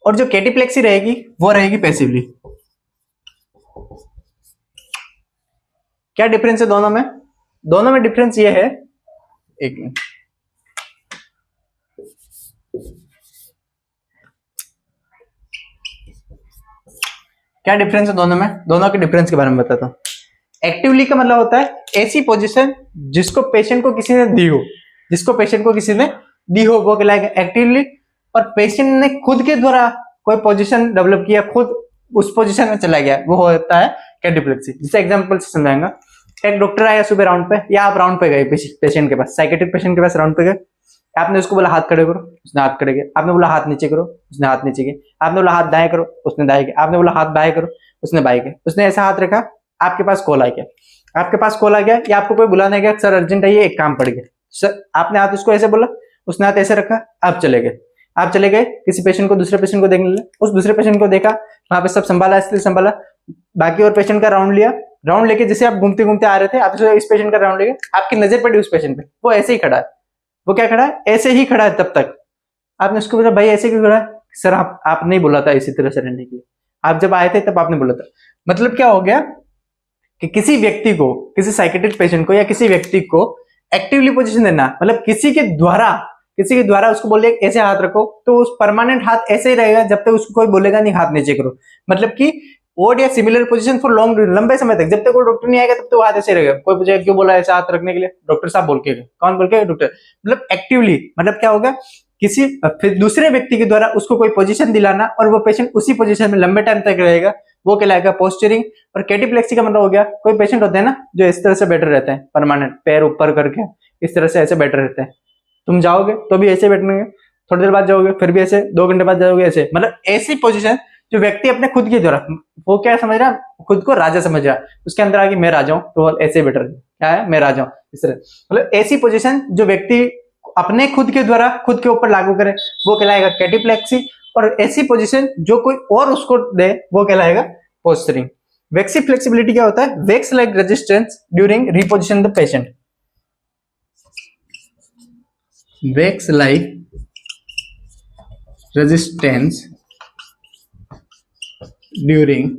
और जो कैटीप्लेक्सी रहेगी वो रहेगी पैसिवली। क्या डिफरेंस है दोनों में, दोनों में डिफरेंस ये है, एक मिनट, क्या डिफरेंस है दोनों में, दोनों के डिफरेंस के बारे में बताता हूं। एक्टिवली का मतलब होता है ऐसी पोजीशन जिसको पेशेंट को किसी ने दी हो, जिसको पेशेंट को किसी ने दी हो वो कहलाएगा एक्टिवली, और पेशेंट ने खुद के द्वारा कोई पोजीशन डेवलप किया, खुद उस पोजीशन में चला गया, वो होता है कैटीप्लेक्सी। जिसे एग्जांपल से समझाएंगा। एक डॉक्टर आया सुबह राउंड पे, या आप राउंड पे गए पेशेंट के पास, साइकेट्रिक पेशेंट के पास राउंड पे गए, आपने उसको बोला हाथ खड़े करो, उसने हाथ खड़े किया, आपने बोला हाथ नीचे करो, उसने हाथ नीचे किया, आपने बोला हाथ दाएं करो, उसने दाएं किया, आपने बोला हाथ बाएं करो, उसने बाएं किया, उसने ऐसा हाथ रखा, आपके पास कॉल आ गया, आपके पास कॉल आ गया या आपको कोई बुलाने गया, सर अर्जेंट है ये एक काम पड़ गया, सर आपने हाथ उसको ऐसे बोला, उसने हाथ ऐसे रखा, आप चले गए, आप चले गए किसी पेशेंट को, दूसरे पेशेंट को देखने लगे, उस दूसरे पेशेंट को देखा, वहां पे सब संभाला, स्थिति संभाला, बाकी और पेशेंट का राउंड लिया, राउंड लेके जैसे आप घूमते घूमते आ रहे थे, आप इस पेशेंट का राउंड लेके, आपकी नजर पड़ी उस पेशेंट पे, वो ऐसे ही खड़ा है, वो क्या खड़ा है, ऐसे ही खड़ा है। तब तक आपने उसको बोला भाई ऐसे क्यों खड़ा है, सर आप नहीं बोला था इसी तरह से रहने के लिए, आप जब आए थे तब आपने बोला था। मतलब क्या हो गया कि किसी व्यक्ति को, किसी साइकेट्रिक पेशेंट को या किसी व्यक्ति को एक्टिवली पोजीशन देना, मतलब किसी के द्वारा उसको बोले ऐसे हाथ रखो, तो उस परमानेंट हाथ ऐसे ही रहेगा जब तक उसको कोई बोलेगा नहीं हाथ नीचे करो। मतलब कि ओड या सिमिलर पोजीशन फॉर लॉन्ग लंबे समय तक, जब तक कोई डॉक्टर नहीं आएगा तब तक हाथ ऐसे रहेगा। कोई पूछेगा क्यों बोला ऐसे हाथ रखने के लिए, डॉक्टर साहब बोल के, कौन बोल के, डॉक्टर। मतलब एक्टिवली मतलब क्या होगा, किसी फिर दूसरे व्यक्ति के द्वारा उसको कोई पोजीशन दिलाना और वो पेशेंट उसी पोजीशन में लंबे टाइम तक रहेगा, वो कहलाएगा पोस्चरिंग। और कैटीप्लेक्सी का मतलब हो गया, कोई पेशेंट होते हैं ना जो इस तरह से बैठे रहते हैं, परमानेंट पैर ऊपर करके इस तरह से ऐसे बैठे रहते हैं, तुम जाओगे तो भी ऐसे बैठेंगे, थोड़ी देर बाद जाओगे फिर भी ऐसे, 2 घंटे बाद जाओगे ऐसे। मतलब ऐसी पोजीशन जो व्यक्ति अपने खुद के द्वारा, वो क्या समझ रहा है, खुद को राजा समझ रहा है, उसके अंदर आके मैं राजा हूं, तो ऐसे बैठ रहे क्या है, मैं राजा हूं, इस तरह। मतलब ऐसी पोजीशन जो व्यक्ति अपने खुद के द्वारा खुद के ऊपर लागू करे वो कहलाएगा कैटिप्लेक्सी, और ऐसी पोजीशन जो कोई और उसको दे वो कहलाएगा पोस्चरिंग। वेक्सी फ्लेक्सिबिलिटी क्या होता है? Wax like resistance during reposition the patient. Wax like resistance during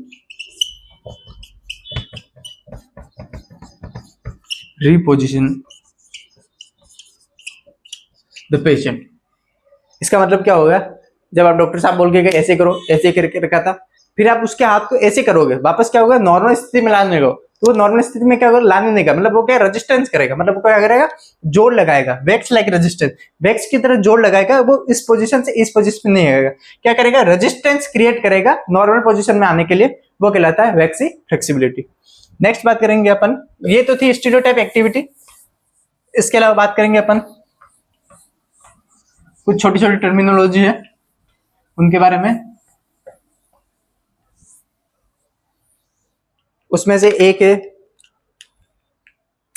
reposition the patient. इसका मतलब क्या होगा? जब आप डॉक्टर साहब बोल के गए ऐसे करो, ऐसे करके रखा था, फिर आप उसके हाथ को ऐसे करोगे, वापस क्या होगा? नॉर्मल स्थिति में लाने को, तो वो नॉर्मल स्थिति में क्या होगा? लाने नहीं का मतलब वो क्या रेजिस्टेंस करेगा, मतलब वो क्या करेगा? जोर लगाएगा। वेक्स लाइक रेजिस्टेंस, वेक्स की तरह जोर लगाएगा, वो इस पोजीशन से इस पोजीशन में नहीं आएगा। क्या करेगा? रेजिस्टेंस क्रिएट करेगा नॉर्मल पोजीशन में आने के लिए, वो कहलाता है वेक्सी फ्लेक्सिबिलिटी। नेक्स्ट बात करेंगे अपन, ये तो थी स्टीरियोटाइप एक्टिविटी। इसके अलावा बात करेंगे अपन कुछ छोटी छोटी टर्मिनोलॉजी है उनके बारे में। उसमें से एक है,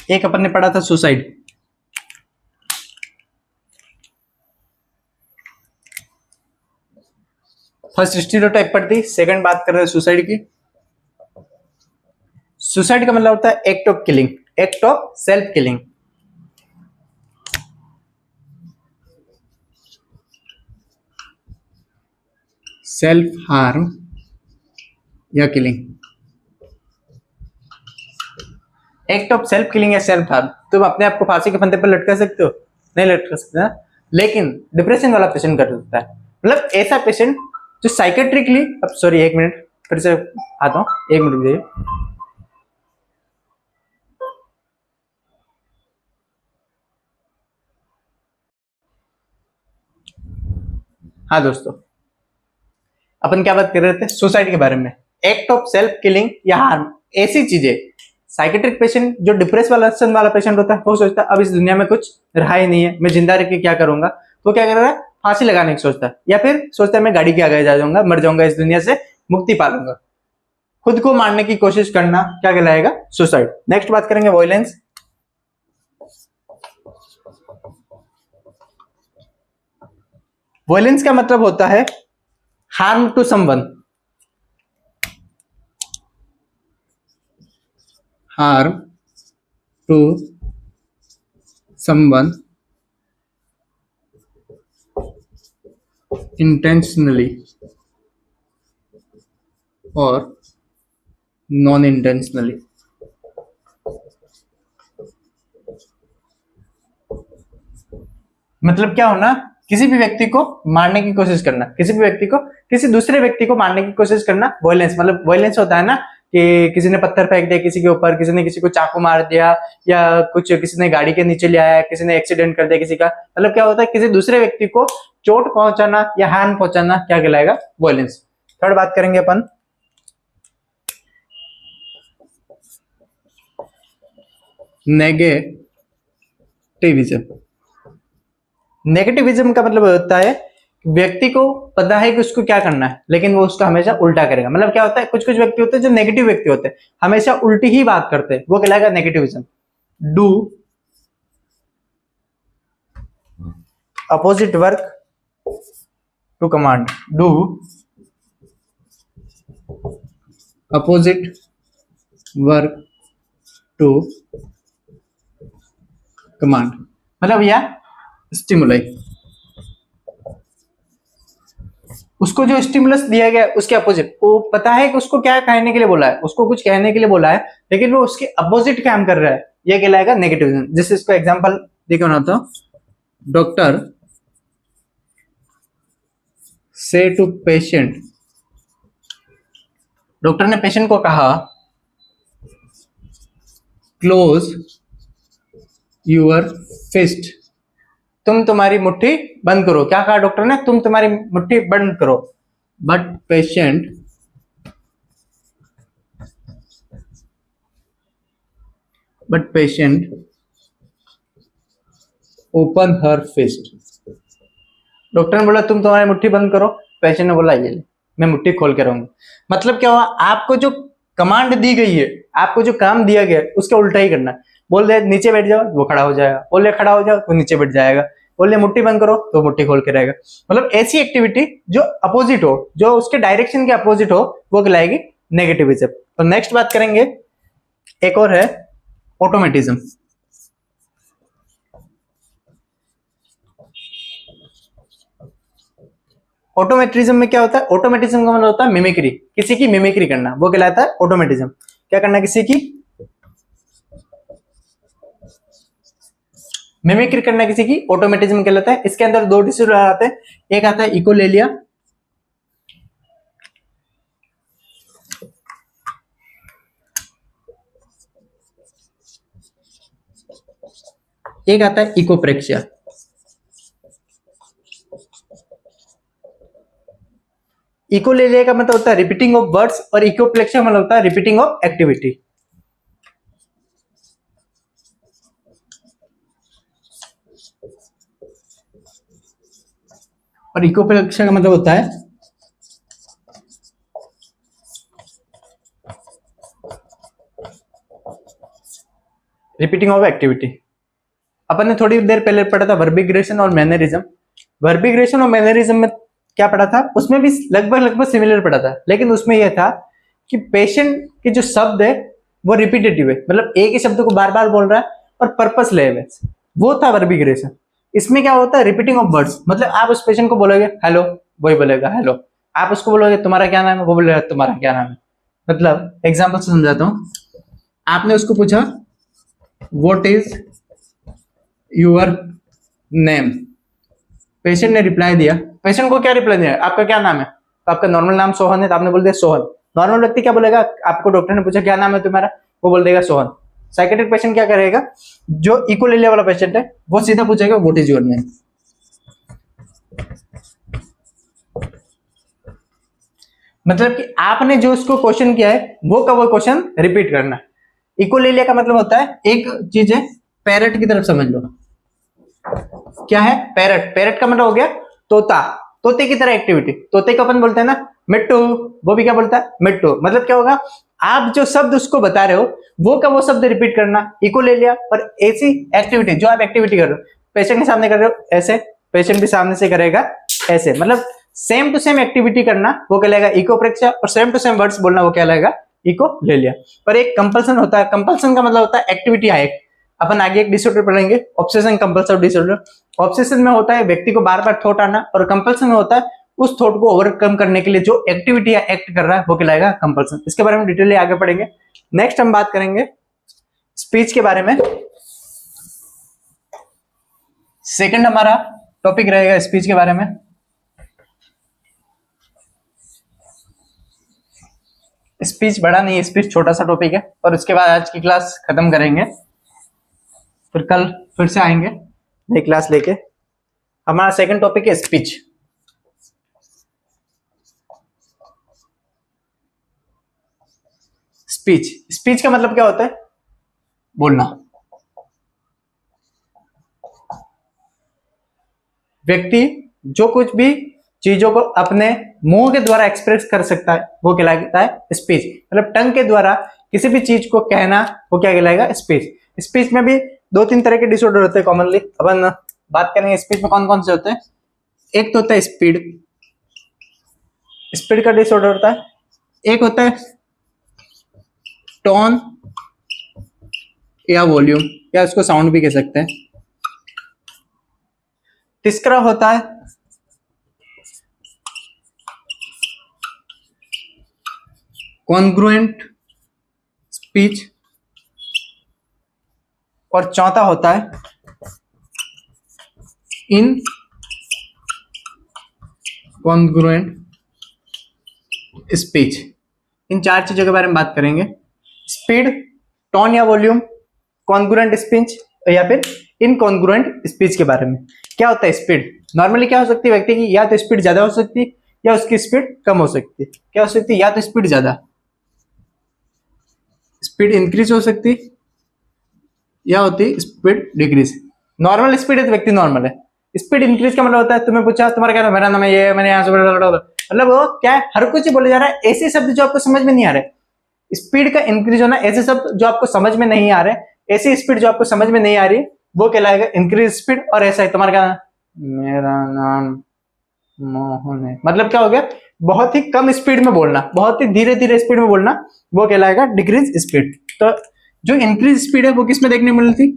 एक अपन ने पढ़ा था सुसाइड। फर्स्ट स्टीरियोटाइप पढ़ती, सेकंड बात कर रहे हैं सुसाइड की। सुसाइड का मतलब होता है act of killing, act of self killing. Self harm या killing, act of self killing या सेल्फ हार्म। तुम अपने आप को फांसी के फंदे पर लटका सकते हो? नहीं लटका सकते ना, लेकिन डिप्रेशन वाला पेशेंट कर सकता है। मतलब ऐसा पेशेंट जो साइकेट्रिकली, अब सॉरी एक मिनट फिर से आता हूं, एक मिनट रुकिए। हाँ दोस्तों, अपन क्या बात कर रहे थे? सुसाइड के बारे में। एक्ट ऑफ सेल्फ किलिंग या हार्म, ऐसी चीजें साइकेट्रिक पेशेंट जो डिप्रेस वाला पेशेंट होता है वो सोचता है अब इस दुनिया में कुछ रहा ही नहीं है, मैं जिंदा रह के क्या करूंगा, तो क्या कर रहा है? फांसी लगाने की सोचता है, या फिर सोचता है मैं गाड़ी के आगे जा जाऊंगा, मर जाऊंगा, इस दुनिया से मुक्ति पा लूंगा। खुद को मारने की कोशिश करना क्या कहलाएगा? सुसाइड। नेक्स्ट बात करेंगे वायलेंस। वायलेंस का मतलब होता है harm to someone, harm to someone intentionally or non-intentionally। मतलब क्या होना? किसी भी व्यक्ति को मारने की कोशिश करना, किसी भी व्यक्ति को, किसी दूसरे व्यक्ति को मारने की कोशिश करना वायलेंस। मतलब वायलेंस होता है ना कि किसी ने पत्थर फेंक दिया किसी के ऊपर, किसी ने किसी को चाकू मार दिया, या कुछ किसी ने गाड़ी के नीचे ले आया, किसी ने एक्सीडेंट कर दिया किसी का। मतलब क्या होता है? किसी दूसरे व्यक्ति को चोट पहुंचाना या हार्म पहुंचाना क्या कहलाएगा? वायलेंस। थर्ड बात करेंगे अपन नेगेटिविज्म। नेगेटिविज्म का मतलब होता है व्यक्ति को पता है कि उसको क्या करना है, लेकिन वो उसका हमेशा उल्टा करेगा। मतलब क्या होता है? कुछ कुछ व्यक्ति होते हैं जो नेगेटिव व्यक्ति होते हैं, हमेशा उल्टी ही बात करते हैं, वो कहलाएगा negativism. Do opposite work to command, do opposite work to command. मतलब यह स्टिमुलाई, उसको जो स्टिमुलस दिया गया उसके अपोजिट, वो पता है कि उसको क्या कहने के लिए बोला है, उसको कुछ कहने के लिए बोला है, लेकिन वो उसके अपोजिट काम कर रहा है, ये कहलाएगा नेगेटिविज्म। जैसे इसको एग्जांपल देखो ना, तो डॉक्टर से टू पेशेंट, डॉक्टर ने पेशेंट को कहा क्लोज यूर फिस्ट, तुम तुम्हारी मुट्ठी बंद करो। क्या कहा डॉक्टर ने? तुम तुम्हारी मुट्ठी बंद करो। But patient open her fist, doctor ने बोला तुम तुम्हारी मुट्ठी बंद करो, पेशेंट ने बोला ये ले, मैं मुट्ठी खोल के रहूंगा। मतलब क्या हुआ? आपको जो कमांड दी गई है, आपको जो काम दिया गया है, उसका उल्टा ही करना है। बोल रहे नीचे बैठ जाओ, वो खड़ा हो जाएगा, बोल रहे खड़ा हो जाओ, वो नीचे बैठ जाएगा। बोल दिया मुट्ठी बंद करो तो मुट्ठी खोल के रहेगा। मतलब ऐसी एक्टिविटी जो अपोजिट हो, जो उसके डायरेक्शन के अपोजिट हो, वो कहलाएगी नेगेटिविज्म। तो नेक्स्ट बात करेंगे, एक और है ऑटोमेटिज्म। ऑटोमेट्रिज्म में क्या होता है? ऑटोमेटिज्म का मतलब होता है मिमिक्री, किसी की मिमिक्री करना, वो कहलाता है ऑटोमेटिज्म। क्या करना? किसी की मिमिक्री करना, किसी की ऑटोमेटिज्म कहलाता है। इसके अंदर दो डिसऑर्डर आते हैं, एक आता है इकोलेलिया, एक आता है इकोप्रेक्सिया। इकोलेलिया का मतलब होता है रिपीटिंग ऑफ वर्ड्स और इकोप्लेक्सिया मतलब होता है रिपीटिंग ऑफ एक्टिविटी। और इकोप्लेक्सिया का मतलब होता है रिपीटिंग ऑफ एक्टिविटी। अपन ने थोड़ी देर पहले पढ़ा था वर्बिग्रेशन और मैनरिज्म। वर्बिग्रेशन और मैनरिज्म में क्या पढ़ा था? उसमें भी लगभग सिमिलर पढ़ा था, लेकिन उसमें यह था कि पेशेंट के जो शब्द है वो रिपीटेटिव है, मतलब एक ही शब्द को बार बार बोल रहा है और पर्पस ले हुए, वो था वर्बिग्रेशन। इसमें क्या होता है? रिपीटिंग ऑफ वर्ड्स, मतलब आप उस पेशेंट को बोलोगे हेलो, वही बोलेगा हेलो। आप उसको बोलोगे तुम्हारा क्या नाम है, वो बोलेगा तुम्हारा क्या नाम है। मतलब एग्जाम्पल से समझाता हूँ। आपने उसको पूछा what is your name, patient ने रिप्लाई दिया। पेशेंट को क्या रिप्लाई दिया? आपका क्या नाम है? तो आपका नॉर्मल नाम सोहन है, तो आपने बोल दिया सोहन। नॉर्मल व्यक्ति क्या बोलेगा? आपको डॉक्टर ने पूछा क्या नाम है तुम्हारा, वो बोल देगा सोहन। साइकेट्रिक पेशेंट क्या करेगा? जो इकोलेलिया वाला पेशेंट है वो सीधा पूछेगा व्हाट इज योर नेम। मतलब कि आपने जो उसको क्वेश्चन किया है वो का वो क्वेश्चन रिपीट करना। इकोलेलिया का मतलब होता है, एक चीज है पैरट की तरफ समझ लो। क्या है पैरट? पैरट का मतलब हो गया तोता, तोते की तरह एक्टिविटी। तोते को अपन बोलते हैं ना मिट्टू, वो भी क्या बोलता है मिट्टू। मतलब क्या होगा? आप जो शब्द उसको बता रहे हो वो का वो शब्द रिपीट करना, इकोलेलिया। और ऐसी एक्टिविटी जो आप एक्टिविटी कर रहे हो, पेशेंट के सामने कर रहे हो ऐसे, पेशेंट भी सामने से करेगा ऐसे, मतलब सेम टू सेम एक्टिविटी करना, वो कहलाएगा इकोप्रेक्सिया। और सेम टू सेम वर्ड्स बोलना, वो कहलाएगा इकोलेलिया। पर एक कंपल्सन होता है, कंपल्सन का मतलब होता है एक्टिविटी है एक। अपन आगे एक डिसऑर्डर पढ़ेंगे, ऑब्सेशन कंपल्सिव डिसऑर्डर। ऑब्सेशन में होता है व्यक्ति को बार बार थॉट आना, और कंपल्सन में होता है उस थॉट को ओवरकम करने के लिए जो एक्टिविटी या एक्ट कर रहा है वो कहलाएगा कंपल्सन। इसके बारे में डिटेल आगे पढ़ेंगे। नेक्स्ट हम बात करेंगे स्पीच के बारे में। सेकंड हमारा टॉपिक रहेगा स्पीच के बारे में। स्पीच बड़ा नहीं है, स्पीच छोटा सा टॉपिक है, और उसके बाद आज की क्लास खत्म करेंगे, फिर कल फिर से आएंगे नई क्लास लेके। हमारा सेकंड टॉपिक है स्पीच। स्पीच, स्पीच का मतलब क्या होता है? बोलना। व्यक्ति जो कुछ भी चीजों को अपने मुंह के द्वारा एक्सप्रेस कर सकता है वो कहलाता है स्पीच। मतलब टंग के द्वारा किसी भी चीज को कहना, वो क्या कहलाएगा? स्पीच। स्पीच में भी दो तीन तरह के डिसऑर्डर होते हैं कॉमनली। अपन बात करेंगे स्पीच में कौन कौन से होते हैं। एक तो होता है स्पीड, स्पीड का डिसऑर्डर होता है। एक होता है टोन या वॉल्यूम, या उसको साउंड भी कह सकते हैं। तीसरा होता है कॉन्ग्रुएंट स्पीच, और चौथा होता है इन कॉन्ग्रुएंट स्पीच। इन चार चीजों के बारे में बात करेंगे। स्पीड, टोन या वॉल्यूम, कॉन्ग्रुएंट स्पीच, या फिर इनकॉन्ग्रुएंट स्पीच के बारे में। क्या होता है स्पीड? नॉर्मली क्या हो सकती है व्यक्ति की, या तो स्पीड ज्यादा हो सकती है या उसकी स्पीड कम हो सकती है। क्या हो सकती है? या तो स्पीड ज्यादा, स्पीड इंक्रीज हो सकती, या होती स्पीड डिक्रीज। नॉर्मल स्पीड है तो व्यक्ति नॉर्मल है। स्पीड इंक्रीज का मतलब होता है, तुम्हें पूछा तुम्हारा क्या नाम, मेरा नाम है ये, मैंने यहाँ से मतलब वो क्या है, हर कुछ बोले जा रहा है, ऐसे शब्द जो आपको समझ में नहीं आ रहे। स्पीड का इंक्रीज होना, ऐसे शब्द जो आपको समझ में नहीं आ रहे, ऐसी स्पीड जो आपको समझ में नहीं आ रही, वो कहलाएगा इंक्रीज स्पीड। और ऐसा है तुम्हारा क्या मेरा नाम मोहन है, मतलब क्या हो गया, बहुत ही कम स्पीड में बोलना, बहुत ही धीरे धीरे स्पीड में बोलना, वो कहलाएगा डिक्रीज स्पीड। तो जो इंक्रीज स्पीड है वो किस में देखने को मिलती,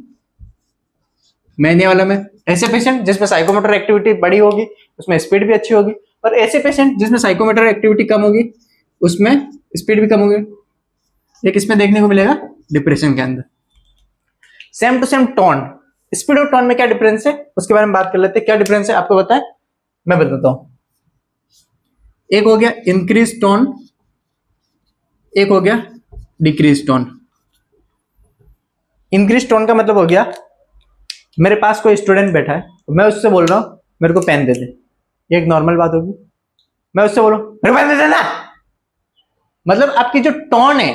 मैनिया वाला में। ऐसे पेशेंट जिसमें साइकोमोटर एक्टिविटी बड़ी होगी उसमें स्पीड भी अच्छी होगी, और ऐसे पेशेंट जिसमें साइकोमोटर एक्टिविटी कम होगी उसमें स्पीड भी कम होगी। ये किसमें देखने को मिलेगा, डिप्रेशन के अंदर। Same to same tone, speed और टोन में क्या डिफरेंस है उसके बारे में बात कर लेते हैं। क्या डिफरेंस है आपको पता है, मैं बताता हूं। एक हो गया इंक्रीज टोन, एक हो गया डिक्रीज टोन। इंक्रीज टोन का मतलब हो गया, मेरे पास कोई स्टूडेंट बैठा है, मैं उससे बोल रहा हूं मेरे को पेन दे दे, ये एक नॉर्मल बात होगी। मैं उससे बोलूं मेरे को पेन दे देना, मतलब आपकी जो टोन है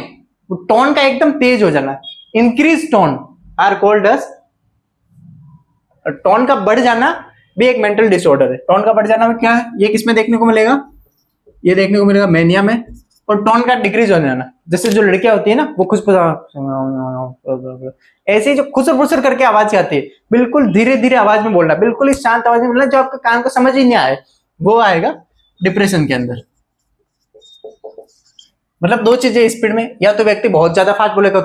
वो टोन का एकदम तेज हो जाना। Increase tone are called as, tone का बढ़ जाना भी एक मेंटल डिसऑर्डर है। टोन का बढ़ जाना में क्या है, ये किसमें देखने को मिलेगा, ये देखने को मिलेगा मैनिया में। और टोन का डिक्रीज हो जाना, जैसे जो लड़कियां होती है ना वो खुश ऐसे ही जो खुसर फुसर करके आवाज आती है, बिल्कुल धीरे धीरे आवाज में बोलना, बिल्कुल ही शांत आवाज में बोलना जो आपके कान को समझ ही नहीं आए, वो आएगा डिप्रेशन के अंदर। मतलब दो चीजें स्पीड में, या तो व्यक्ति बहुत ज्यादा फास्ट बोलेगा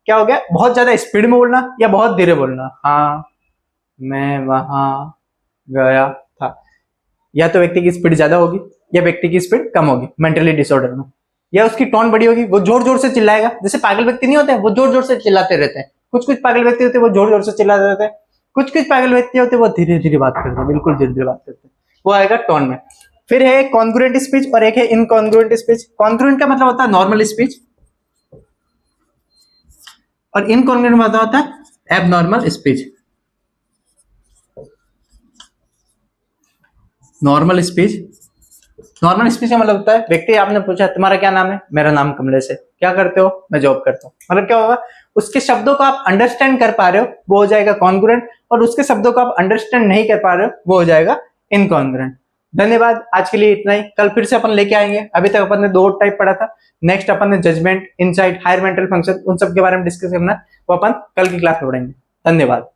क्या हो गया, बहुत ज्यादा स्पीड में बोलना या बहुत धीरे बोलना, हाँ मैं वहां गया था। या तो व्यक्ति की स्पीड ज्यादा होगी या व्यक्ति की स्पीड कम होगी मेंटली डिसऑर्डर में, या उसकी टोन बड़ी होगी, वो जोर जोर से चिल्लाएगा, जैसे पागल व्यक्ति नहीं होते वो जोर जोर से चिल्लाते रहते हैं, कुछ कुछ पागल व्यक्ति होते हैं वो जोर जोर से चिल्लाते रहते हैं, कुछ कुछ पागल व्यक्ति होते हैं वो धीरे धीरे बात करते हैं, बिल्कुल धीरे धीरे बात करते हैं, वो आएगा टोन में। फिर है कॉन्ग्रुएंट स्पीच और एक है इनकॉन्ग्रुएंट स्पीच। कॉन्ग्रुएंट का मतलब होता है नॉर्मल स्पीच, और इनकॉन्ग्रुएंट मतलब होता है abnormal speech. Normal speech, normal speech का मतलब होता है व्यक्ति, आपने पूछा तुम्हारा क्या नाम है, मेरा नाम कमलेश है, क्या करते हो, मैं जॉब करता हूँ, मतलब क्या होगा, उसके शब्दों को आप अंडरस्टैंड कर पा रहे हो वो हो जाएगा कॉन्ग्रुएंट, और उसके शब्दों को आप अंडरस्टैंड नहीं कर पा रहे हो वो हो जाएगा इनकॉन्ग्रुएंट। धन्यवाद, आज के लिए इतना ही। कल फिर से अपन लेके आएंगे। अभी तक अपन ने दो टाइप पढ़ा था, नेक्स्ट अपन ने judgement, insight, higher mental function, उन सब के बारे में डिस्कस करना, वो अपन कल की क्लास में पढ़ेंगे। धन्यवाद।